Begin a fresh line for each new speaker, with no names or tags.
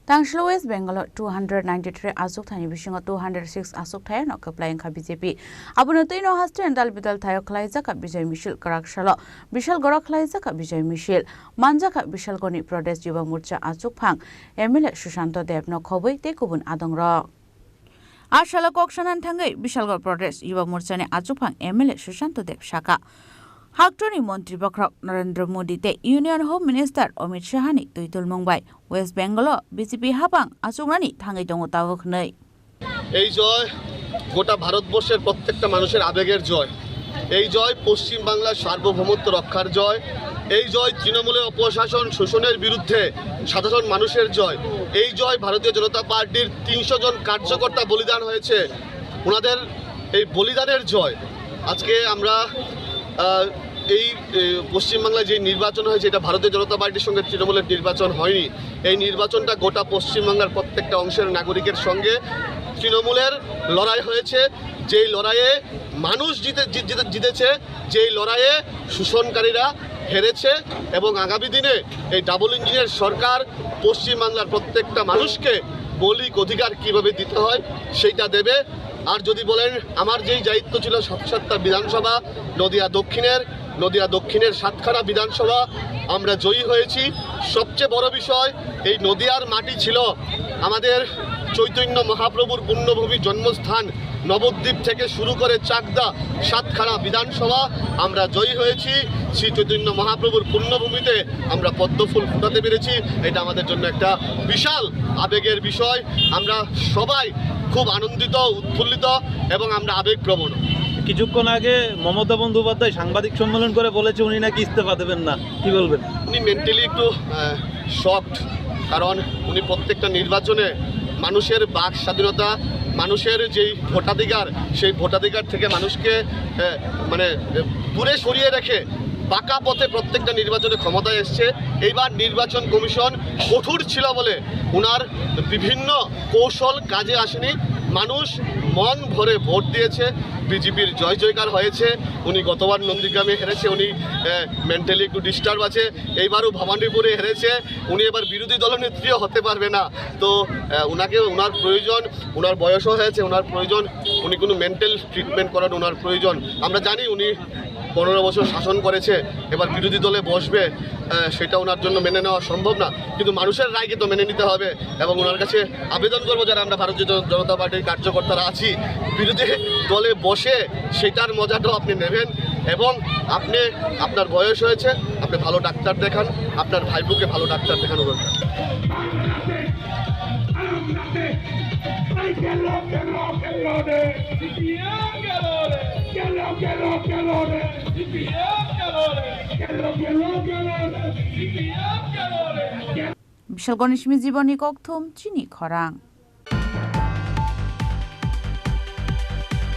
Tangshilo West Bengal 293 asuk thani bisingo 206 asuk thaya no kaplai kha BJP abuna toino haste andal bidal thayo khlaija ka Bijay Mishil karakshalo Bishal Gorak khlaija ka Bijay Mishil manja ka Bishal Goni Pradesh Yuva Morcha asuk phang MLA Sushanto Dev no khoboi te kubun adongra Ashala Kokshanan Thangai Bishalgor Pradesh Yuva Morcha ne asuk phang MLA Sushanto Dev Shaka Haktoni Montri Bakrok Narendra Modi te Union Home Minister Amit Shahani Tuitul Mumbai West Bengal BJP Habang Asungani Thangai Dongo Tawok Nei
এই জয় গোটা ভারতবর্ষের প্রত্যেকটা মানুষের আবেগের জয় এই জয় পশ্চিম বাংলার সার্বভৌমত্ব রক্ষার জয় এই জয় তৃণমূলের অপশাসন শোষণের বিরুদ্ধে সাধারণ মানুষের জয় এই জয় ভারতীয় জনতা পার্টির ৩০০ জন কার্যকর্তা বলিদান হয়েছে ওনাদের এই বলিদানের জয় আজকে আমরা এই পশ্চিমবাংলায় যে নির্বাচন হয়েছে এটা ভারতীয় জনতা পার্টির সঙ্গে তৃণমূলের নির্বাচন হয়নি এই নির্বাচনটা গোটা পশ্চিমবাংলার প্রত্যেকটা অংশের নাগরিকের সঙ্গে তৃণমূলের লড়াই হয়েছে যেই লড়াইয়ে মানুষ জিতেছে যেই লড়াইয়ে শোষণকারীরা হেরেছে এবং আগামী দিনে এই ডাবল ইঞ্জিনের সরকার পশ্চিমবাংলার প্রত্যেকটা মানুষকে মৌলিক অধিকার কীভাবে দিতে হয় সেইটা দেবে আর যদি বলেন আমার যেই দায়িত্ব ছিল ৭৭টা বিধানসভা নদিয়া দক্ষিণের ৭খানা বিধানসভা আমরা জয়ী হয়েছি সবচেয়ে বড় বিষয় এই নদিয়ার মাটি ছিল আমাদের চৈতন্য মহাপ্রভুর পুণ্যভূমি জন্মস্থান নবদ্বীপ থেকে শুরু করে চাকদা ৭খানা বিধানসভা আমরা জয়ী হয়েছি শ্রী চৈতন্য মহাপ্রভুর পুণ্যভূমিতে আমরা পদ্মফুল ফুটাতে পেরেছি এটা আমাদের জন্য একটা বিশাল আবেগের বিষয় আমরা সবাই খুব আনন্দিত উৎফুল্লিত এবং আমরা আবেগপ্রবণ
কিছুক্ষণ আগে মমতা বন্দ্যোপাধ্যায় সাংবাদিক সম্মেলন করে বলেছে উনি নাকি ইস্তফা দেবেন না কি বলবেন
উনি মেন্টালি একটু শকড কারণ উনি প্রত্যেকটা নির্বাচনে মানুষের বাক স্বাধীনতা মানুষের যেই ভোটাধিকার সেই ভোটাধিকার থেকে মানুষকে মানে দূরে সরিয়ে রেখে পাকা পথে প্রত্যেকটা নির্বাচনে ক্ষমতায় এসছে এইবার নির্বাচন কমিশন কঠোর ছিল বলে ওনার বিভিন্ন কৌশল কাজে আসেনি মানুষ মন ভরে ভোট দিয়েছে বিজেপির জয়কার হয়েছে উনি গতবার নন্দীগ্রামে হেরেছে উনি মেন্টালি একটু ডিস্টার্ব আছে এইবারও ভবানীপুরে হেরেছে উনি এবার বিরোধী দলনেত্রীও হতে পারবে না তো ওনার প্রয়োজন ওনার বয়সও হয়েছে ওনার প্রয়োজন উনি কোনো মেন্টাল ট্রিটমেন্ট করার ওনার প্রয়োজন আমরা জানি উনি 15 বছর শাসন করেছে এবার বিরোধী দলে বসবে সেটা ওনার জন্য মেনে নেওয়া সম্ভব না কিন্তু মানুষের রায়কে তো মেনে নিতে হবে এবং ওনার কাছে আবেদন করবো যারা আমরা ভারতীয় জনতা পার্টির কার্যকর্তারা আছি বিরোধী দলে বসে সেটার মজাটাও আপনি নেবেন এবং আপনি আপনার বয়স হয়েছে আপনি ভালো ডাক্তার দেখান আপনার ভাইবোকে ভালো ডাক্তার দেখানো দরকার
বিশাল গণেশ জীবনী কক্থম চিনি খরাং